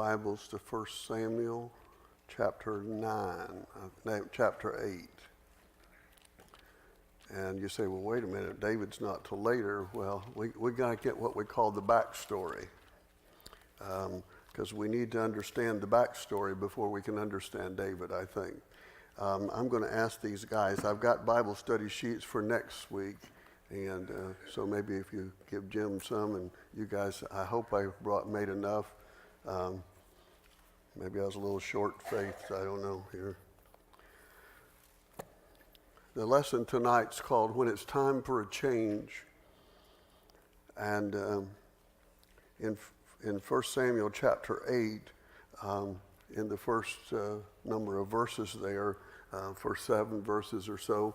Bibles to 1 Samuel chapter 8. And you say, well, wait a minute, David's not till later. Well, we got to get what we call the backstory, because we need to understand the backstory before we can understand David, I think. I'm going to ask these guys. I've got Bible study sheets for next week, and so maybe if you give Jim some, and you guys, I hope I made enough. Maybe I was a little short-faced, I don't know here. The lesson tonight's called When It's Time for a Change. And in 1 Samuel chapter 8, in the first number of verses there, for 7 verses or so,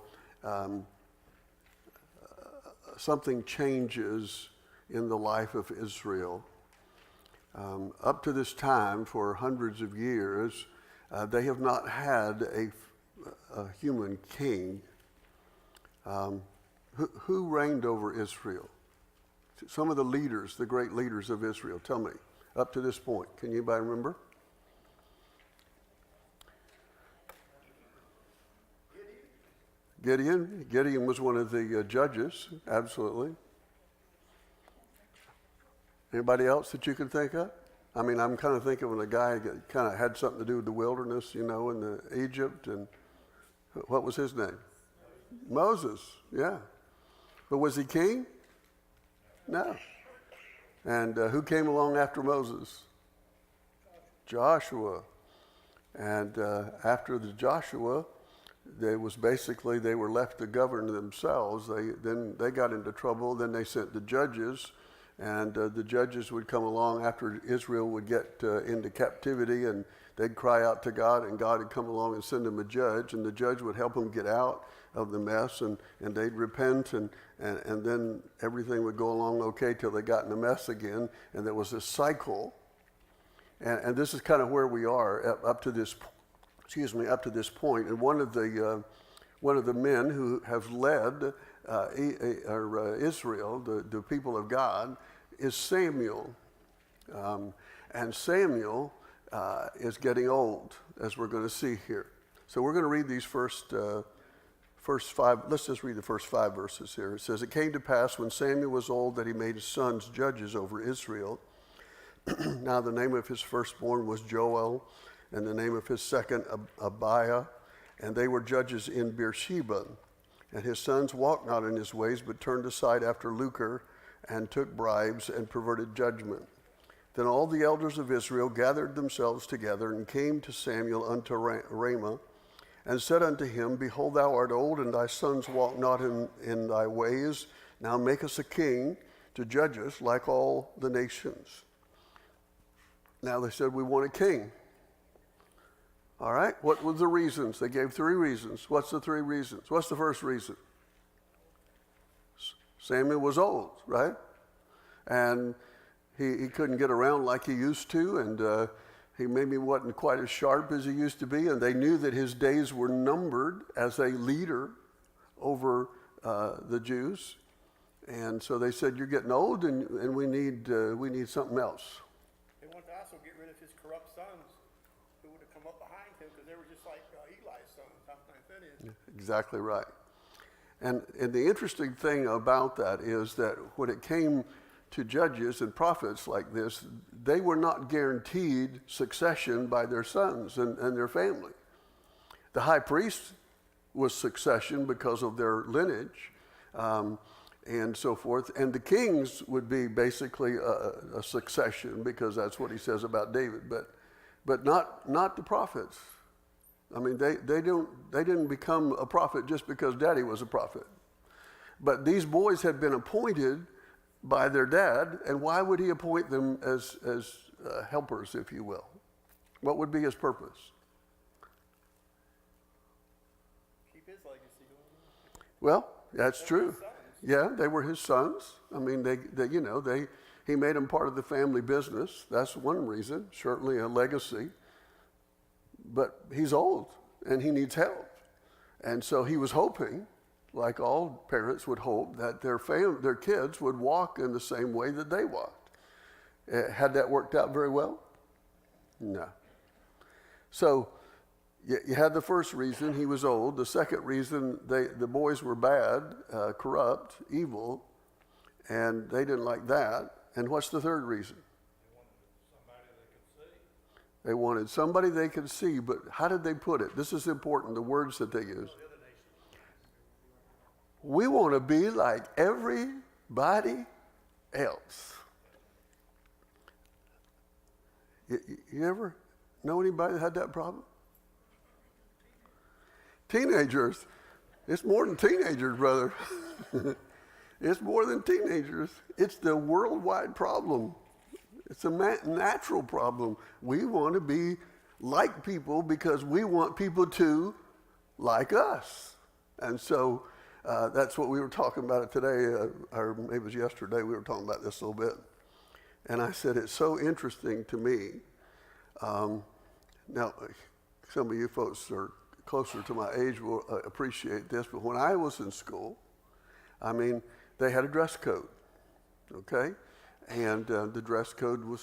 something changes in the life of Israel. Up to this time, for hundreds of years, they have not had a human king. Who reigned over Israel? Some of the leaders, the great leaders of Israel. Tell me, up to this point, can anybody remember? Gideon. Gideon was one of the judges, absolutely. Anybody else that you can think of? I mean, I'm kind of thinking of a guy that kind of had something to do with the wilderness, in the Egypt, and what was his name? Moses, yeah. But was he king? No. And who came along after Moses? Joshua. And after the Joshua, they were left to govern themselves. They got into trouble. Then they sent the judges, and the judges would come along after Israel would get into captivity, and they'd cry out to God, and God would come along and send them a judge, and the judge would help them get out of the mess, and they'd repent, and then everything would go along okay till they got in a mess again, and there was a cycle. And this is kind of where we are up to this point. And one of the men who have led Israel, the people of God, is Samuel. And Samuel is getting old, as we're going to see here. So we're going to read these first 5. Let's just read the first 5 verses here. It says, "It came to pass when Samuel was old that he made his sons judges over Israel. Now the name of his firstborn was Joel, and the name of his second Abiah, and they were judges in Beersheba. And his sons walked not in his ways, but turned aside after lucre, and took bribes, and perverted judgment. Then all the elders of Israel gathered themselves together, and came to Samuel unto Ramah, and said unto him, Behold, thou art old, and thy sons walk not in thy ways. Now make us a king to judge us like all the nations. Now they said, we want a king. All right, what were the reasons? They gave 3 reasons. What's the 3 reasons? What's the first reason? Samuel was old, right? And he couldn't get around like he used to, and he maybe wasn't quite as sharp as he used to be, and they knew that his days were numbered as a leader over the Jews. And so they said, you're getting old, and we need something else. They wanted to also get rid of his corrupt sons who would have come up behind him, because they were just like Eli's sons. How nice that is. Exactly right. And the interesting thing about that is that when it came to judges and prophets like this, they were not guaranteed succession by their sons and their family. The high priest was succession because of their lineage and so forth. And the kings would be basically a succession, because that's what he says about David, but not the prophets. I mean, they didn't become a prophet just because daddy was a prophet. But these boys had been appointed by their dad, and why would he appoint them as helpers, if you will? What would be his purpose? Keep his legacy going. Well, that's true. Yeah, they were his sons. I mean, he made them part of the family business. That's one reason, certainly a legacy. But he's old, and he needs help. And so he was hoping, like all parents would hope, that their kids would walk in the same way that they walked. Had that worked out very well? No. So you had the first reason, he was old. The second reason, the boys were bad, corrupt, evil, and they didn't like that. And what's the third reason? They wanted somebody they could see, but how did they put it? This is important, the words that they use. We want to be like everybody else. You ever know anybody that had that problem? Teenagers. It's more than teenagers, brother. It's more than teenagers. It's the worldwide problem. It's a natural problem. We want to be like people because we want people to like us. And so that's what we were talking about today, or maybe it was yesterday, we were talking about this a little bit. And I said, it's so interesting to me. Now, some of you folks are closer to my age will appreciate this, but when I was in school, I mean, they had a dress code, okay? And the dress code was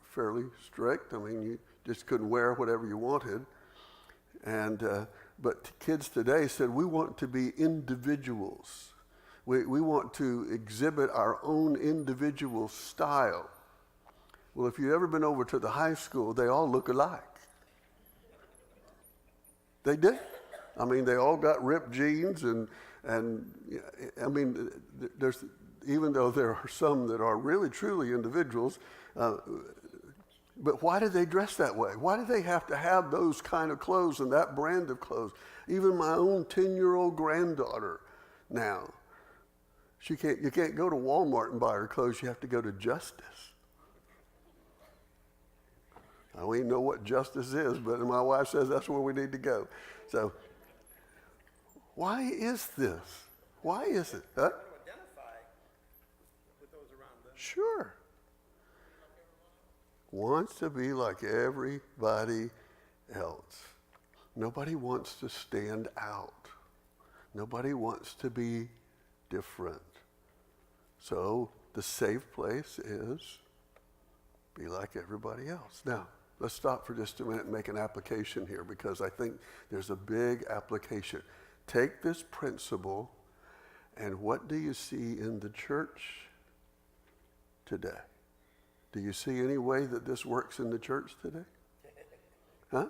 fairly strict. I mean, you just couldn't wear whatever you wanted. And but kids today said, we want to be individuals. We want to exhibit our own individual style. Well, if you've ever been over to the high school, they all look alike. They did. I mean, they all got ripped jeans and I mean, there's, even though there are some that are really, truly individuals, but why do they dress that way? Why do they have to have those kind of clothes and that brand of clothes? Even my own 10-year-old granddaughter now, you can't go to Walmart and buy her clothes. You have to go to Justice. I don't even know what Justice is, but my wife says that's where we need to go. So why is this? Why is it? Huh? Identify with those around them. Sure. Wants to be like everybody else. Nobody wants to stand out. Nobody wants to be different. So the safe place is be like everybody else. Now, let's stop for just a minute and make an application here, because I think there's a big application. Take this principle, and what do you see in the church today? Do you see any way that this works in the church today? Huh?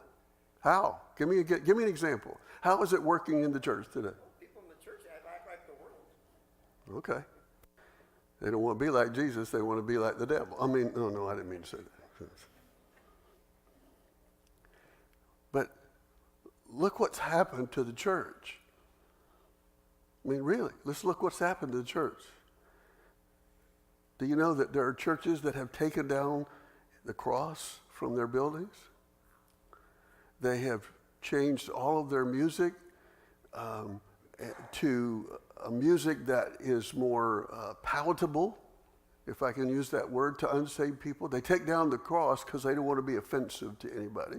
How? Give me an example. How is it working in the church today? People in the church act like the world. Okay. They don't want to be like Jesus. They want to be like the devil. I mean, no, I didn't mean to say that. But look what's happened to the church. I mean, really, let's look what's happened to the church. Do you know that there are churches that have taken down the cross from their buildings? They have changed all of their music to a music that is more palatable, if I can use that word, to unsaved people. They take down the cross because they don't want to be offensive to anybody.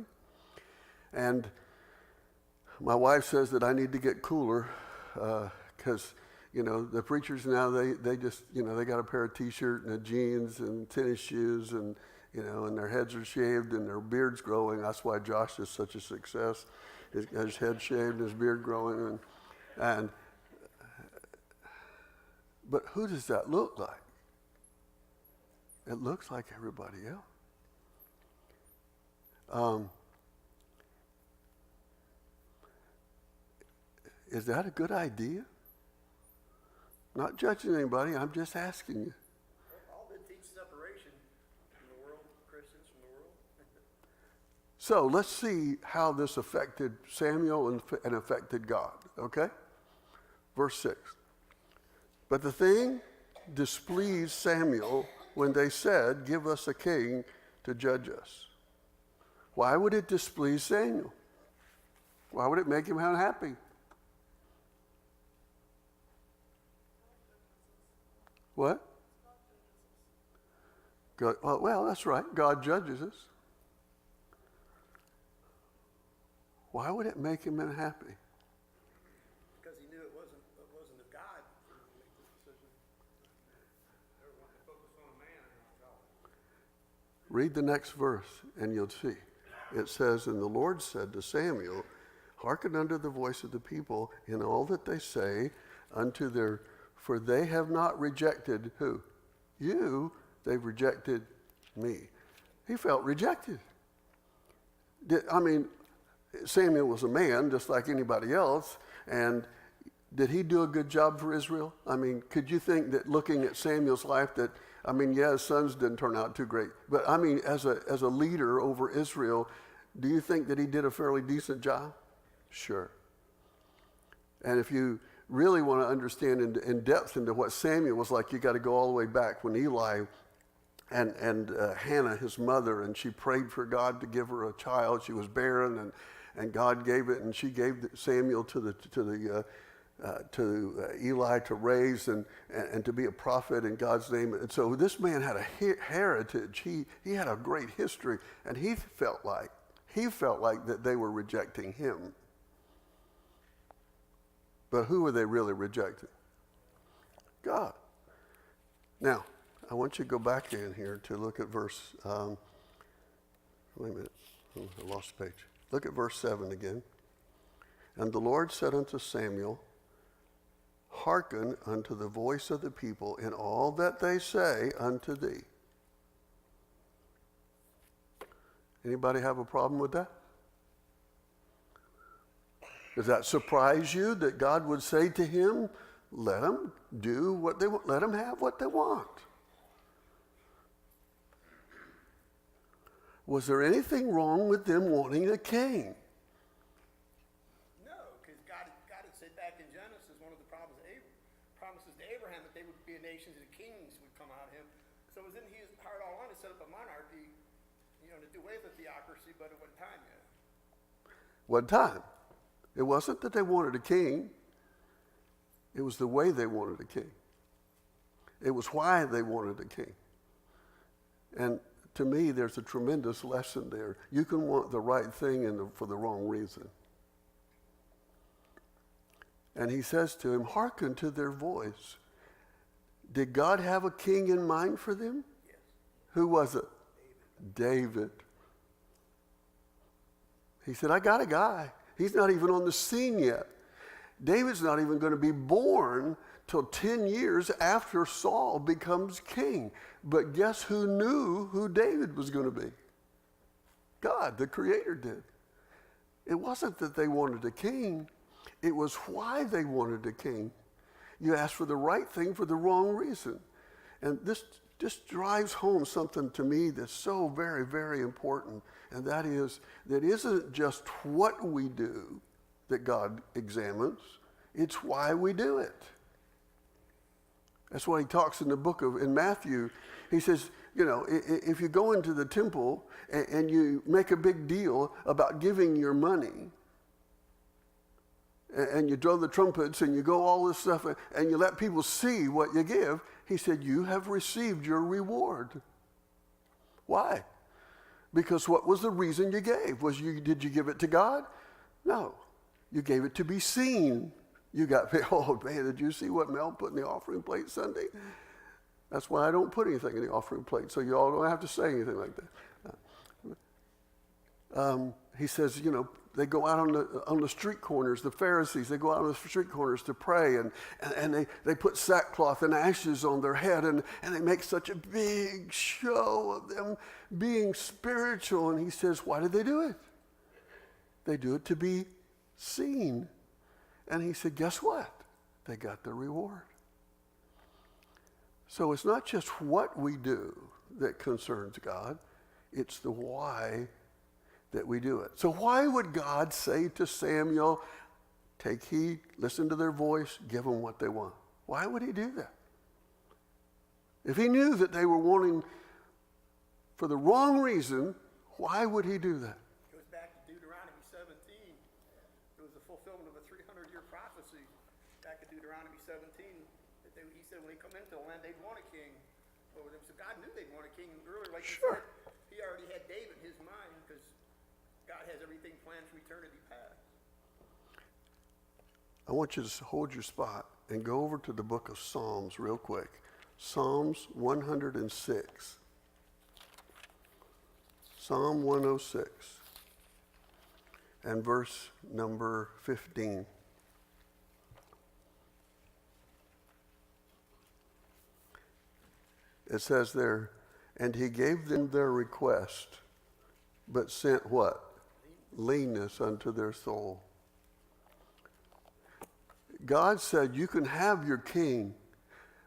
And my wife says that I need to get cooler because, the preachers now, they just, they got a pair of T-shirt and a jeans and tennis shoes and, and their heads are shaved and their beard's growing. That's why Josh is such a success. His head shaved, his beard growing. But who does that look like? It looks like everybody else. Is that a good idea? Not judging anybody, I'm just asking you. Paul did teach separation from the world, Christians from the world. So let's see how this affected Samuel and affected God, okay? Verse 6. But the thing displeased Samuel when they said, give us a king to judge us. Why would it displease Samuel? Why would it make him unhappy? What? God, well, that's right. God judges us. Why would it make him unhappy? Because he knew it wasn't of God to make this decision. They wanted to focus on a man and not Read the next verse and you'll see. It says, and the Lord said to Samuel, hearken unto the voice of the people in all that they say unto their, for they have not rejected who? You, they've rejected me. He felt rejected. Samuel was a man just like anybody else, and did he do a good job for Israel? I mean, could you think that looking at Samuel's life that, his sons didn't turn out too great, but as a leader over Israel, do you think that he did a fairly decent job? Sure. And if you really want to understand in depth into what Samuel was like, you got to go all the way back when Eli and Hannah, his mother, and she prayed for God to give her a child. She was barren, and God gave it, and she gave Samuel to Eli to raise and to be a prophet in God's name. And so this man had a heritage. He had a great history, and he felt like that they were rejecting him. But who were they really rejecting? God. Now, I want you to go back in here to look at verse, wait a minute, I lost the page. Look at verse 7 again. And the Lord said unto Samuel, hearken unto the voice of the people in all that they say unto thee. Anybody have a problem with that? Does that surprise you that God would say to him, let them do what they want, let them have what they want? Was there anything wrong with them wanting a king? No, because God had said back in Genesis, one of the promises to Abraham that they would be a nation and kings would come out of him. So it was in his heart all along to set up a monarchy, to do away with theocracy, but at what time yet? What time? It wasn't that they wanted a king. It was the way they wanted a king. It was why they wanted a king. And to me, there's a tremendous lesson there. You can want the right thing for the wrong reason. And he says to him, hearken to their voice. Did God have a king in mind for them? Yes. Who was it? David. He said, I got a guy. He's not even on the scene yet. David's not even going to be born till 10 years after Saul becomes king. But guess who knew who David was going to be? God, the Creator, did. It wasn't that they wanted a king. It was why they wanted a king. You asked for the right thing for the wrong reason. And this just drives home something to me that's so very, very important. And that is, that isn't just what we do that God examines. It's why we do it. That's why he talks in the book in Matthew. He says, if you go into the temple and you make a big deal about giving your money, and you blow the trumpets and you go all this stuff and you let people see what you give, he said, you have received your reward. Why? Because what was the reason you gave? Did you give it to God? No. You gave it to be seen. You got paid. Oh, man, did you see what Mel put in the offering plate Sunday? That's why I don't put anything in the offering plate, so you all don't have to say anything like that. He says, they go out on the street corners, the Pharisees, they go out on the street corners to pray, and they put sackcloth and ashes on their head, and they make such a big show of them being spiritual. And he says, why do they do it? They do it to be seen. And he said, guess what? They got their reward. So it's not just what we do that concerns God, it's the why that we do it. So why would God say to Samuel, take heed, listen to their voice, give them what they want? Why would he do that? If he knew that they were wanting for the wrong reason, why would he do that? It goes back to Deuteronomy 17. It was the fulfillment of a 300-year prophecy back in Deuteronomy 17. He said when they come into the land, they'd want a king over them. So God knew they'd want a king earlier. Like Sure. you said, he already had David in his mind because God has everything planned from eternity past. I want you to hold your spot and go over to the book of Psalms real quick. Psalms 106. Psalm 106 and verse number 15. It says there, and he gave them their request, but sent what? Leanness unto their soul. God said, you can have your king,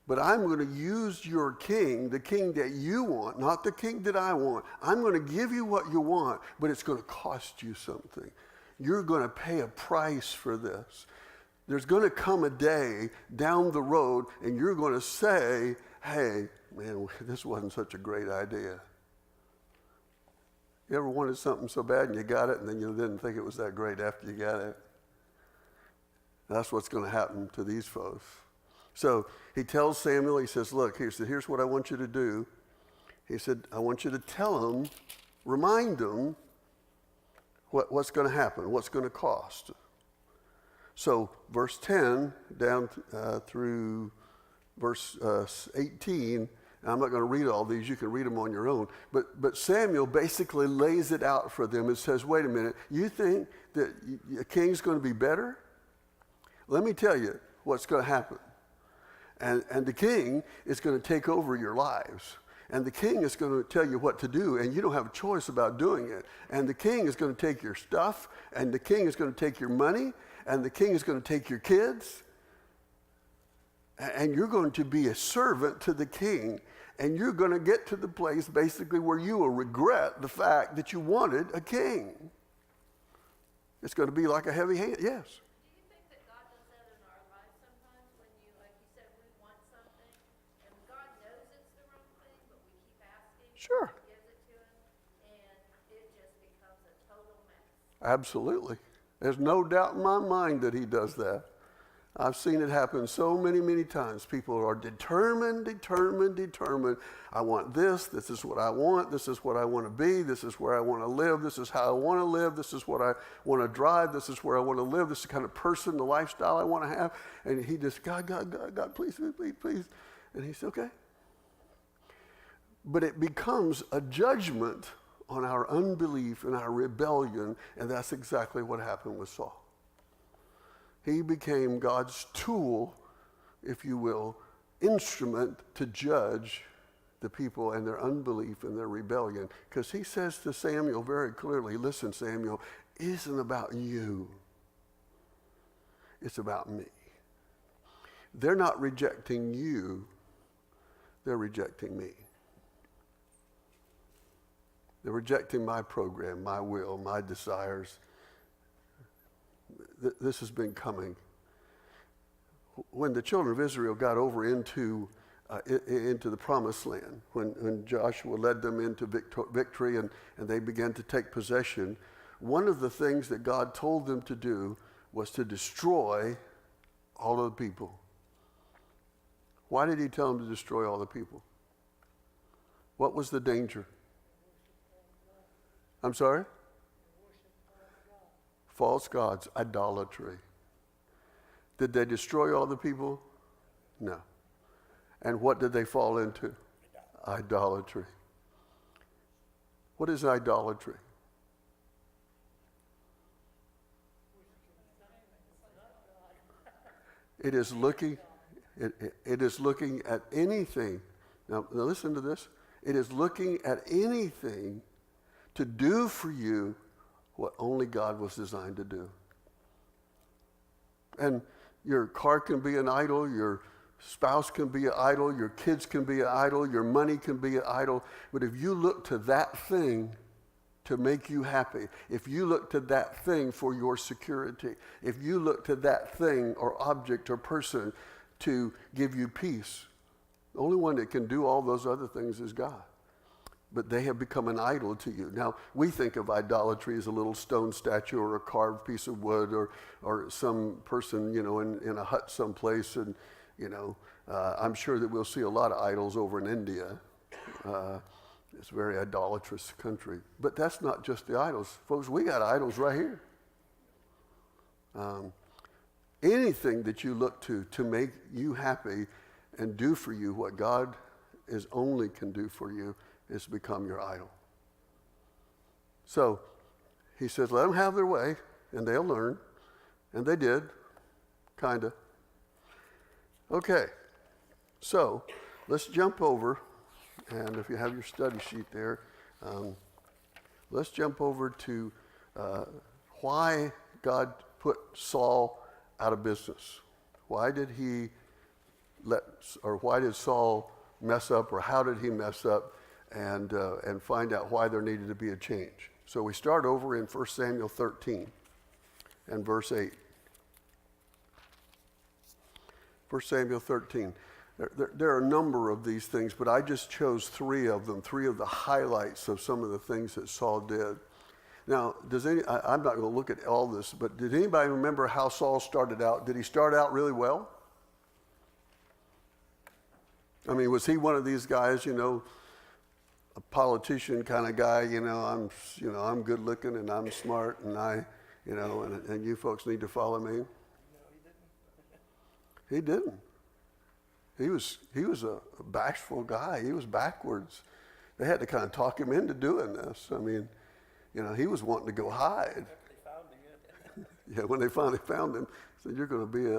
but I'm going to use your king, the king that you want, not the king that I want. I'm going to give you what you want, but it's going to cost you something. You're going to pay a price for this. There's going to come a day down the road, and you're going to say, hey, man, this wasn't such a great idea. You ever wanted something so bad and you got it, and then you didn't think it was that great after you got it? That's what's going to happen to these folks. So he tells Samuel, he says, look, here's what I want you to do. He said, I want you to tell them, remind them what's going to happen, what's going to cost. So verse 10 down through verse 18, and I'm not going to read all these, you can read them on your own, but Samuel basically lays it out for them and says, wait a minute, you think that a king's going to be better? Let me tell you what's going to happen. And the king is going to take over your lives. And the king is going to tell you what to do, and you don't have a choice about doing it. And the king is going to take your stuff, and the king is going to take your money, and the king is going to take your kids. And you're going to be a servant to the king, and you're going to get to the place basically where you will regret the fact that you wanted a king. It's going to be like a heavy hand, yes. Sure. Gives it to him, and it just becomes a total mess. Absolutely. There's no doubt in my mind that he does that. I've seen it happen so many, many times. People are determined. I want this. This is what I want. This is what I want to be. This is where I want to live. This is how I want to live. This is what I want to drive. This is where I want to live. This is the kind of person, the lifestyle I want to have. And he just, God, please. And he said, okay. But it becomes a judgment on our unbelief and our rebellion, and that's exactly what happened with Saul. He became God's tool, if you will, instrument to judge the people and their unbelief and their rebellion. Because he says to Samuel very clearly, listen, Samuel, it isn't about you. It's about me. They're not rejecting you. They're rejecting me. They're rejecting my program, my will, my desires. This has been coming. When the children of Israel got over into the promised land, when Joshua led them into victory and they began to take possession, one of the things that God told them to do was to destroy all of the people. Why did he tell them to destroy all the people? What was the danger? I'm sorry? False gods, idolatry. Did they destroy all the people? No. And what did they fall into? Idolatry. What is idolatry? It is looking at anything. Now listen to this. It is looking at anything to do for you what only God was designed to do. And your car can be an idol, your spouse can be an idol, your kids can be an idol, your money can be an idol. But if you look to that thing to make you happy, if you look to that thing for your security, if you look to that thing or object or person to give you peace, the only one that can do all those other things is God. But they have become an idol to you. Now, we think of idolatry as a little stone statue or a carved piece of wood or some person, in a hut someplace. And, I'm sure that we'll see a lot of idols over in India. It's a very idolatrous country. But that's not just the idols. Folks, we got idols right here. Anything that you look to make you happy and do for you what God is only can do for you, it's become your idol. So he says, let them have their way, and they'll learn. And they did, kind of. Okay, so let's jump over, and if you have your study sheet there, let's jump over to why God put Saul out of business. Why did why did Saul mess up, or how did he mess up, and find out why there needed to be a change. So we start over in 1 Samuel 13 and verse 8. 1 Samuel 13. There are a number of these things, but I just chose three of them, three of the highlights of some of the things that Saul did. Now, I'm not going to look at all this, but did anybody remember how Saul started out? Did he start out really well? I mean, was he one of these guys, a politician kind of guy, I'm good looking and I'm smart and and you folks need to follow me? He didn't. He was a bashful guy. He was backwards. They had to kind of talk him into doing this. I mean, he was wanting to go hide. Yeah, when they finally found him, said, you're going to be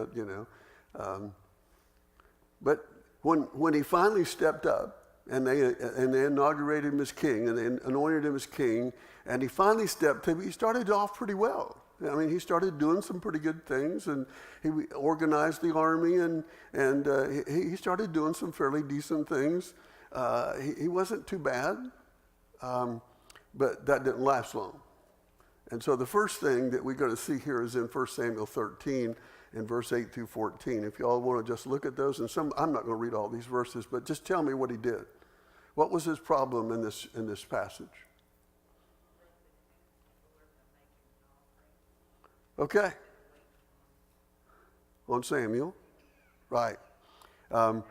but when he finally stepped up, and they inaugurated him as king, and they anointed him as king, and he finally he started off pretty well. I mean, he started doing some pretty good things, and he organized the army, and he started doing some fairly decent things. He wasn't too bad, but that didn't last long. And so the first thing that we're going to see here is in 1 Samuel 13, in verse 8 through 14. If you all want to just look at those, and I'm not going to read all these verses, but just tell me what he did. What was his problem in this passage? Okay. On Samuel. Right. That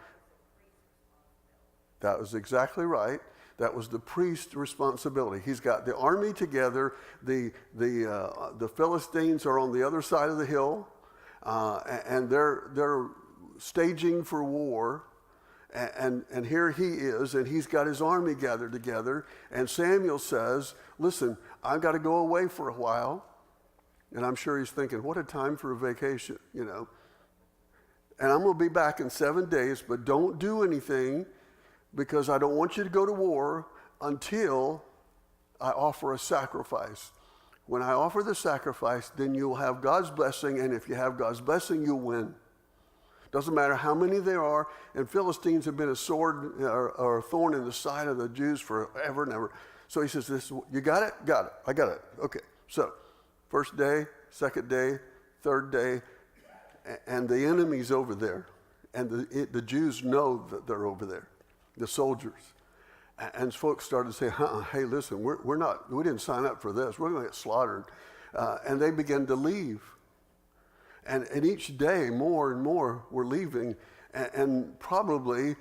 was exactly right. That was the priest's responsibility. He's got the army together. The Philistines are on the other side of the hill, and they're staging for war. And here he is, and he's got his army gathered together. And Samuel says, listen, I've got to go away for a while. And I'm sure he's thinking, what a time for a vacation, And I'm going to be back in 7 days, but don't do anything, because I don't want you to go to war until I offer a sacrifice. When I offer the sacrifice, then you'll have God's blessing, and if you have God's blessing, you'll win. Doesn't matter how many there are, and Philistines have been a sword or a thorn in the side of the Jews forever and ever. So he says, you got it? Got it. I got it. Okay. So first day, second day, third day, and the enemy's over there. And the Jews know that they're over there, the soldiers. And folks started saying, hey, listen, we didn't sign up for this. We're going to get slaughtered. And they began to leave. And each day, more and more were leaving. And probably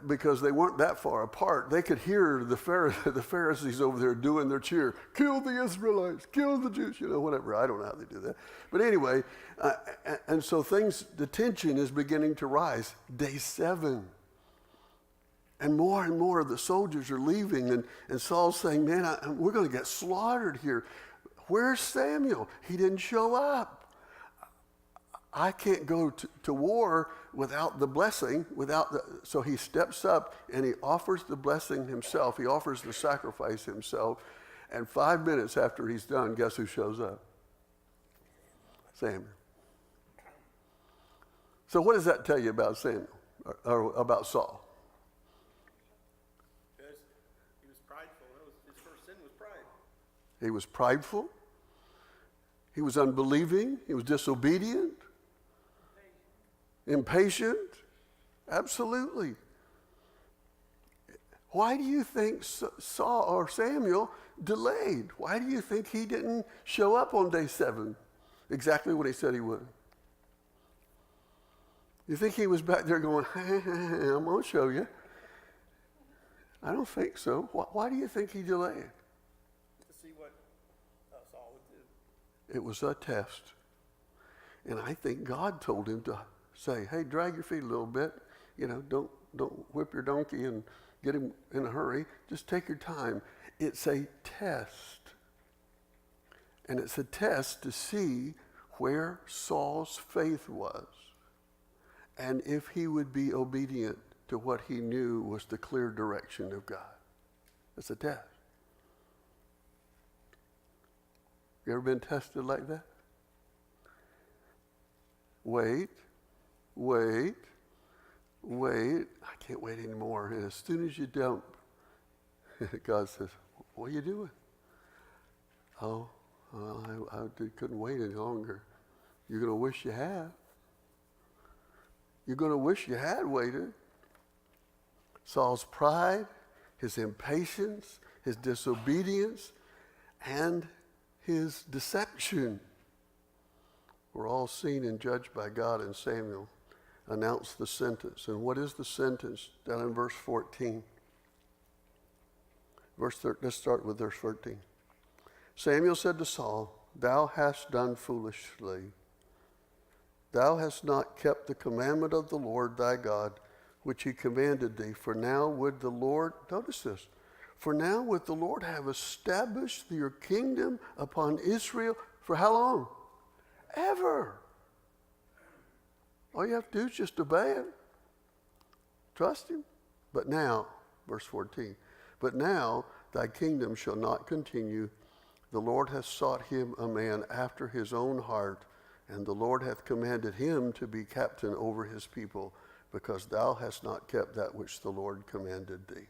because they weren't that far apart, they could hear the Pharisees over there doing their cheer. Kill the Israelites, kill the Jews, whatever. I don't know how they do that. But anyway, and so the tension is beginning to rise. Day 7. And more of the soldiers are leaving. And Saul's saying, man, we're going to get slaughtered here. Where's Samuel? He didn't show up. I can't go to war without the blessing, so he steps up and he offers the blessing himself. He offers the sacrifice himself. And 5 minutes after he's done, guess who shows up? Samuel. So what does that tell you about Samuel, or about Saul? Because he was prideful. His first sin was pride. He was prideful. He was unbelieving. He was disobedient. Impatient? Absolutely. Why do you think Saul or Samuel delayed? Why do you think he didn't show up on day 7 exactly what he said he would? You think he was back there going, I'm going to show you? I don't think so. Why do you think he delayed? To see what Saul would do. It was a test. And I think God told him to say, hey, drag your feet a little bit. Don't whip your donkey and get him in a hurry. Just take your time. It's a test. And it's a test to see where Saul's faith was and if he would be obedient to what he knew was the clear direction of God. It's a test. You ever been tested like that? Wait. I can't wait anymore. And as soon as you don't, God says, what are you doing? Oh, I couldn't wait any longer. You're going to wish you had. You're going to wish you had waited. Saul's pride, his impatience, his disobedience, and his deception were all seen and judged by God, and Samuel announced the sentence. And what is the sentence? Down in verse 14. Let's start with verse 13. Samuel said to Saul, "Thou hast done foolishly. Thou hast not kept the commandment of the Lord thy God, which he commanded thee. For now would the Lord," notice this, "for now would the Lord have established your kingdom upon Israel." For how long? Ever. All you have to do is just obey it. Trust him. But now, verse 14, "But now thy kingdom shall not continue. The Lord hath sought him a man after his own heart, and the Lord hath commanded him to be captain over his people, because thou hast not kept that which the Lord commanded thee."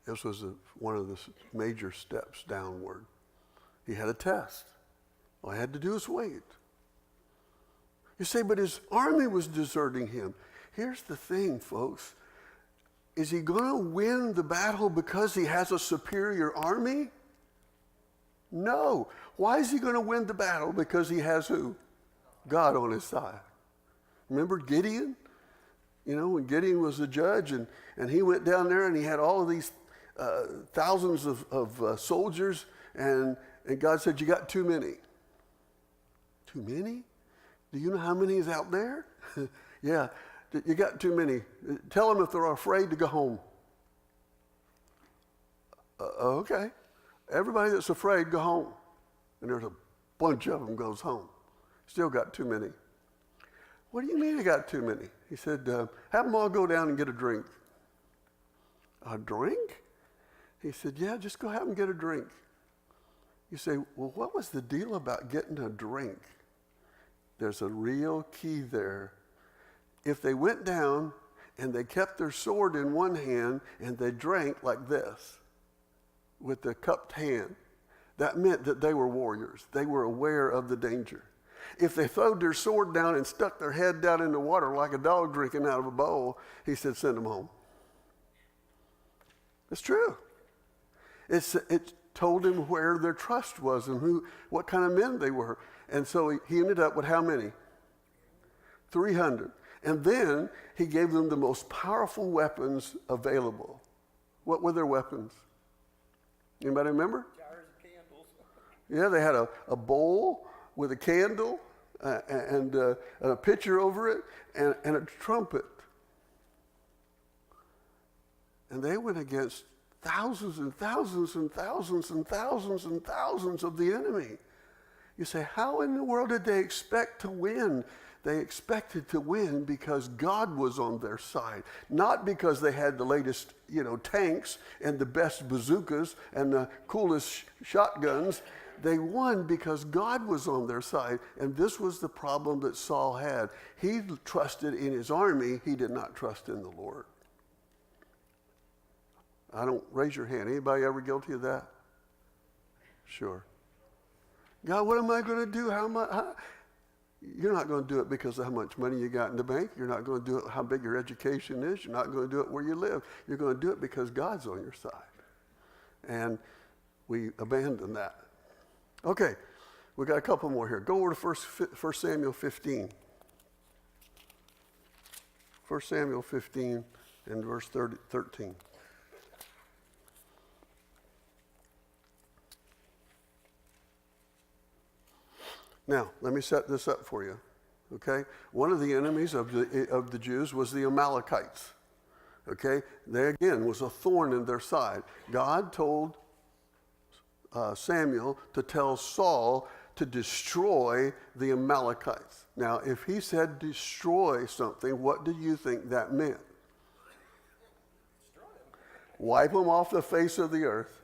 This was one of the major steps downward. He had a test. All he had to do was wait. You say, but his army was deserting him. Here's the thing, folks. Is he going to win the battle because he has a superior army? No. Why is he going to win the battle? Because he has who? God on his side. Remember Gideon? You know, when Gideon was the judge and he went down there and he had all of these thousands of soldiers, and God said, "You got too many." Too many? Do you know how many is out there? Yeah, you got too many. Tell them if they're afraid to go home. Okay. Everybody that's afraid, go home. And there's a bunch of them goes home. Still got too many. What do you mean I got too many? He said, have them all go down and get a drink. A drink? He said, yeah, just go have them get a drink. You say, well, what was the deal about getting a drink? There's a real key there. If they went down and they kept their sword in one hand and they drank like this with the cupped hand, that meant that they were warriors. They were aware of the danger. If they throwed their sword down and stuck their head down in the water like a dog drinking out of a bowl, he said, send them home. It's true. It told him where their trust was and what kind of men they were. And so he ended up with how many? 300. And then he gave them the most powerful weapons available. What were their weapons? Anybody remember? Jars of candles. Yeah, they had a bowl with a candle and a pitcher over it and a trumpet. And they went against thousands and thousands and thousands and thousands and thousands of the enemy. You say, how in the world did they expect to win? They expected to win because God was on their side, not because they had the latest, tanks and the best bazookas and the coolest shotguns. They won because God was on their side, and this was the problem that Saul had. He trusted in his army. He did not trust in the Lord. Raise your hand. Anybody ever guilty of that? Sure. God, what am I going to do? You're not going to do it because of how much money you got in the bank. You're not going to do it how big your education is. You're not going to do it where you live. You're going to do it because God's on your side. And we abandon that. Okay, we got a couple more here. Go over to 1 Samuel 15. 1 Samuel 15 and verse 13. Now, let me set this up for you, okay? One of the enemies of the Jews was the Amalekites. Okay? There again was a thorn in their side. God told Samuel to tell Saul to destroy the Amalekites. Now, if he said destroy something, what do you think that meant? Wipe them off the face of the earth.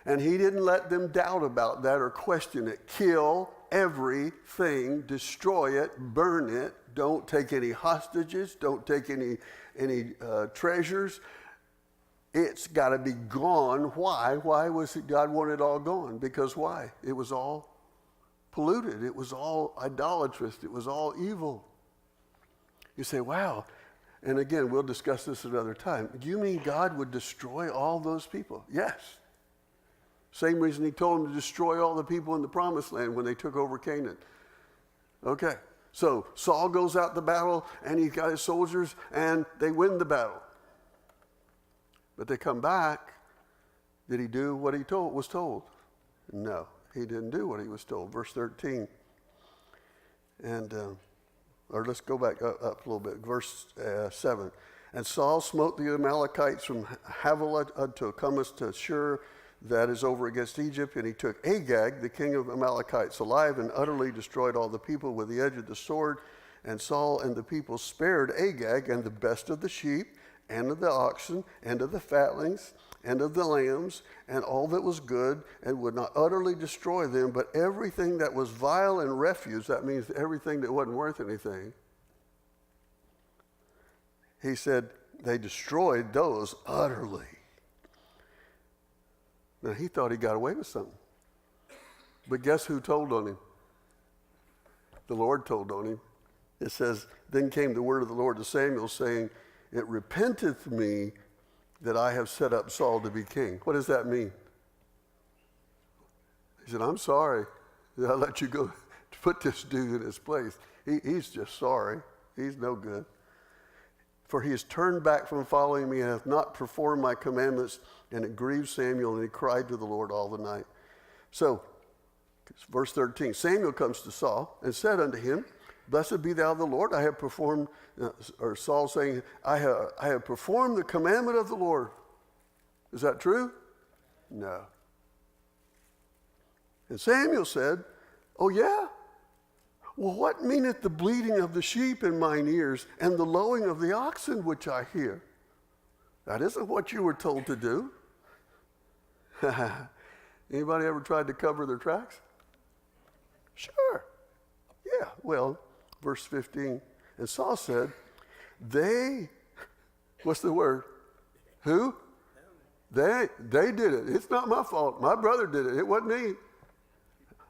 And he didn't let them doubt about that or question it. Kill everything, destroy it, burn it. Don't take any hostages. Don't take any treasures. It's got to be gone. Why? Why was it God wanted it all gone? Because why? It was all polluted. It was all idolatrous. It was all evil. You say, wow. And again, we'll discuss this another time. Do you mean God would destroy all those people? Yes. Same reason he told them to destroy all the people in the promised land when they took over Canaan. Okay. So Saul goes out to battle and he's got his soldiers and they win the battle. But they come back. Did he do what he was told? No, he didn't do what he was told. Verse 13. And, or let's go back up a little bit. Verse 7. And Saul smote the Amalekites from Havilah unto Cummins to Shur, that is over against Egypt. And he took Agag, the king of Amalekites, alive and utterly destroyed all the people with the edge of the sword. And Saul and the people spared Agag and the best of the sheep, and of the oxen, and of the fatlings, and of the lambs, and all that was good, and would not utterly destroy them, but everything that was vile and refuse, that means everything that wasn't worth anything, he said they destroyed those utterly. Now, he thought he got away with something. But guess who told on him? The Lord told on him. It says, then came the word of the Lord to Samuel, saying, it repenteth me that I have set up Saul to be king. What does that mean? He said, I'm sorry that I let you go to put this dude in his place. He's just sorry. He's no good. For he has turned back from following me and hath not performed my commandments. And it grieved Samuel, and he cried to the Lord all the night. So, verse 13, Samuel comes to Saul and said unto him, blessed be thou the Lord, I have performed, or Saul saying, I have performed the commandment of the Lord. Is that true? No. And Samuel said, oh yeah? Well, what meaneth the bleating of the sheep in mine ears and the lowing of the oxen which I hear? That isn't what you were told to do. Anybody ever tried to cover their tracks? Sure. Yeah, well, verse 15. And Saul said, what's the word? Who? They did it. It's not my fault. My brother did it. It wasn't me.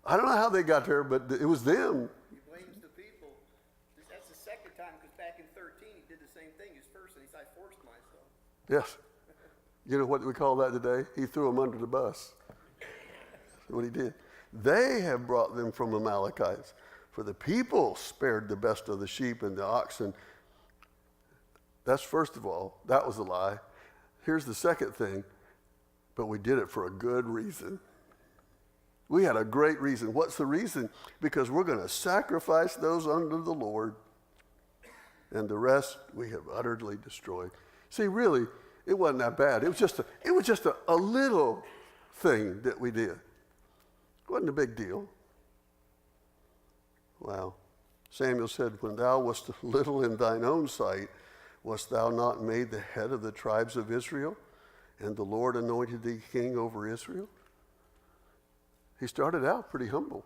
I don't know how they got there, but it was them. He blames the people. That's the second time, because back in 13, he did the same thing. His first, and he said, I forced myself. Yes. You know what we call that today? He threw them under the bus. That's what he did. They have brought them from Amalekites. For the people spared the best of the sheep and the oxen. That's first of all, that was a lie. Here's the second thing. But we did it for a good reason. We had a great reason. What's the reason? Because we're going to sacrifice those unto the Lord. And the rest we have utterly destroyed. See, really, it wasn't that bad. It was just a little thing that we did. It wasn't a big deal. Wow. Samuel said, when thou wast little in thine own sight, wast thou not made the head of the tribes of Israel? And the Lord anointed thee king over Israel? He started out pretty humble.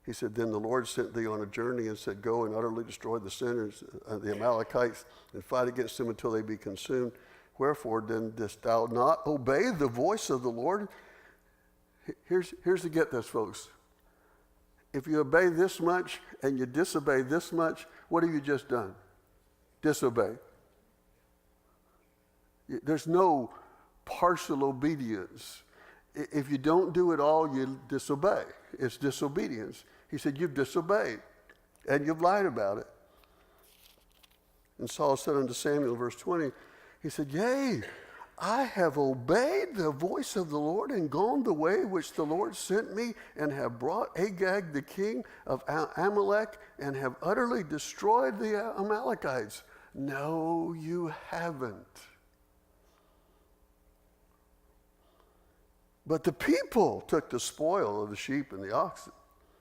He said, then the Lord sent thee on a journey and said, go and utterly destroy the sinners, the Amalekites, and fight against them until they be consumed. Wherefore then didst thou not obey the voice of the Lord? Here's to get this, folks. If you obey this much and you disobey this much, what have you just done? Disobey. There's no partial obedience. If you don't do it all, you disobey. It's disobedience. He said, you've disobeyed, and you've lied about it. And Saul said unto Samuel, verse 20, he said, yea, I have obeyed the voice of the Lord and gone the way which the Lord sent me, and have brought Agag the king of Amalek, and have utterly destroyed the Amalekites. No, you haven't. But the people took the spoil of the sheep and the oxen,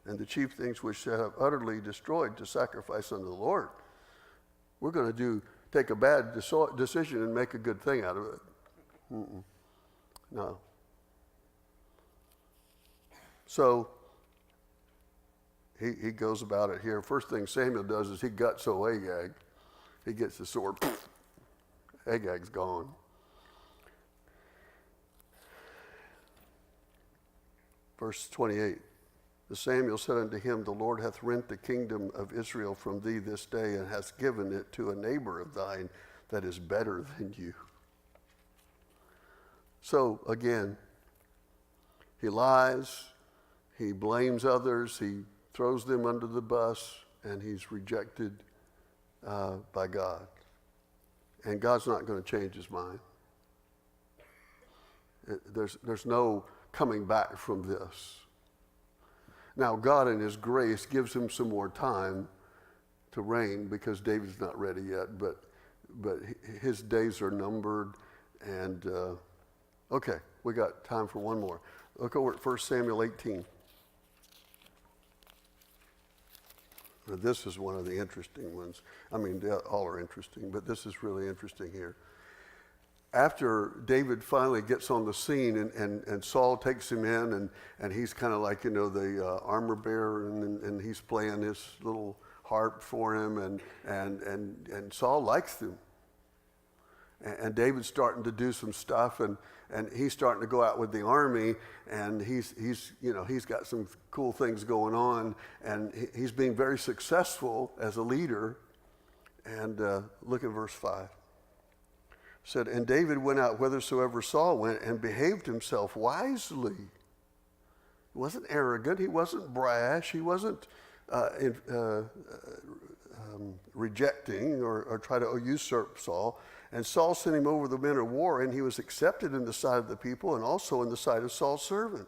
and the chief things which they have utterly destroyed to sacrifice unto the Lord. We're going to take a bad decision and make a good thing out of it. No. So he goes about it here. First thing Samuel does is he guts Agag. He gets the sword. Agag's gone. Verse 28. Samuel said unto him, the Lord hath rent the kingdom of Israel from thee this day, and hath given it to a neighbor of thine that is better than you. So again, he lies, he blames others, he throws them under the bus, and he's rejected by God. And God's not going to change his mind. There's no coming back from this. Now, God in his grace gives him some more time to reign because David's not ready yet, but his days are numbered. And, okay, we got time for one more. Look over at 1 Samuel 18. Now, this is one of the interesting ones. I mean, they all are interesting, but this is really interesting here. After David finally gets on the scene and Saul takes him in and he's kind of like, the armor bearer and he's playing his little harp for him and Saul likes him. And David's starting to do some stuff and he's starting to go out with the army and he's got some cool things going on and he's being very successful as a leader. And look at verse 5. Said, and David went out whithersoever Saul went and behaved himself wisely. He wasn't arrogant. He wasn't brash. He wasn't rejecting or try to usurp Saul. And Saul sent him over the men of war, and he was accepted in the sight of the people and also in the sight of Saul's servant.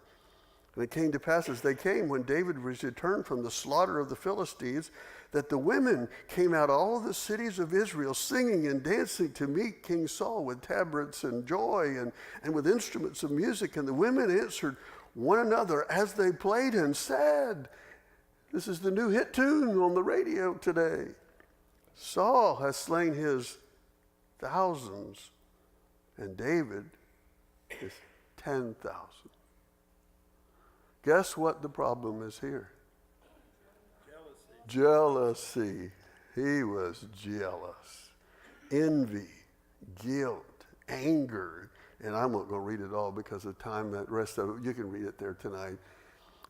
And it came to pass as they came, when David was returned from the slaughter of the Philistines, that the women came out of all the cities of Israel singing and dancing to meet King Saul with tabrets and joy and with instruments of music. And the women answered one another as they played and said, this is the new hit tune on the radio today. Saul has slain his thousands, and David his 10,000. Guess what the problem is here? Jealousy. He was jealous. Envy, guilt, anger. And I'm not going to read it all because of time. That rest of it, you can read it there tonight.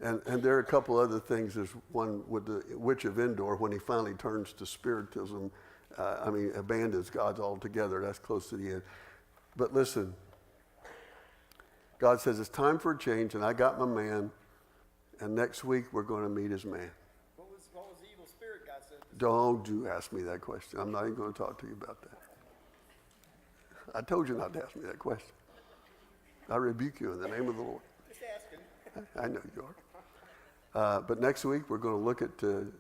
And there are a couple other things. There's one with the witch of Endor when he finally turns to spiritism. Abandons God altogether. That's close to the end. But listen, God says it's time for a change, and I got my man. And next week we're going to meet his man. What was the evil spirit God said? Don't you ask me that question. I'm not even going to talk to you about that. I told you not to ask me that question. I rebuke you in the name of the Lord. Just asking. I know you are. But next week we're going to look at the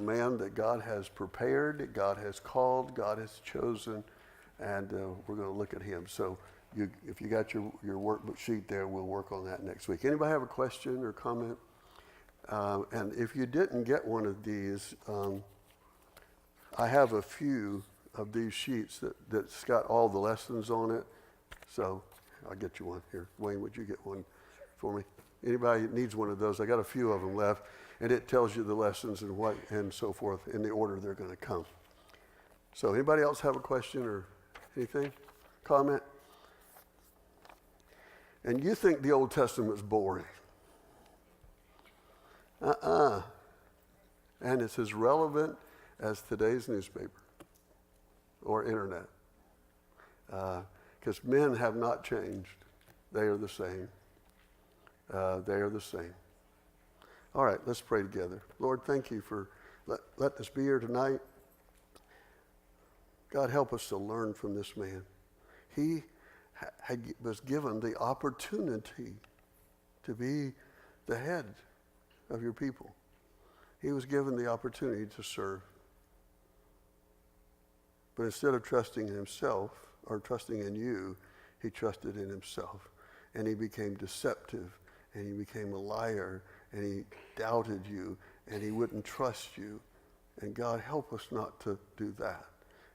man that God has prepared, that God has called, God has chosen, and we're going to look at him. So if you got your workbook sheet there, we'll work on that next week. Anybody have a question or comment? And if you didn't get one of these, I have a few of these sheets that's got all the lessons on it. So I'll get you one here. Wayne, would you get one for me? Anybody needs one of those? I got a few of them left, and it tells you the lessons and what and so forth in the order they're going to come. So anybody else have a question or anything? Comment? And you think the Old Testament's boring. And it's as relevant as today's newspaper or internet. Because men have not changed. They are the same. They are the same. All right, let's pray together. Lord, thank you for let this be here tonight. God, help us to learn from this man. He was given the opportunity to be the head of your people. He was given the opportunity to serve. But instead of trusting in himself or trusting in you, he trusted in himself. And he became deceptive, and he became a liar, and he doubted you, and he wouldn't trust you. And God, help us not to do that.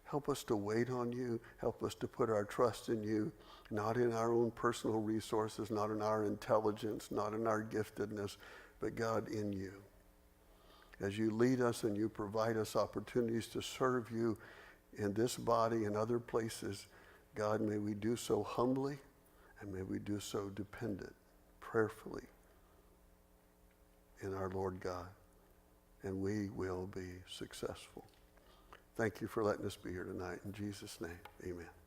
Help us to wait on you. Help us to put our trust in you, not in our own personal resources, not in our intelligence, not in our giftedness, but God, in you. As you lead us and you provide us opportunities to serve you in this body and other places, God, may we do so humbly and may we do so dependent, prayerfully in our Lord God, and we will be successful. Thank you for letting us be here tonight. In Jesus' name, amen.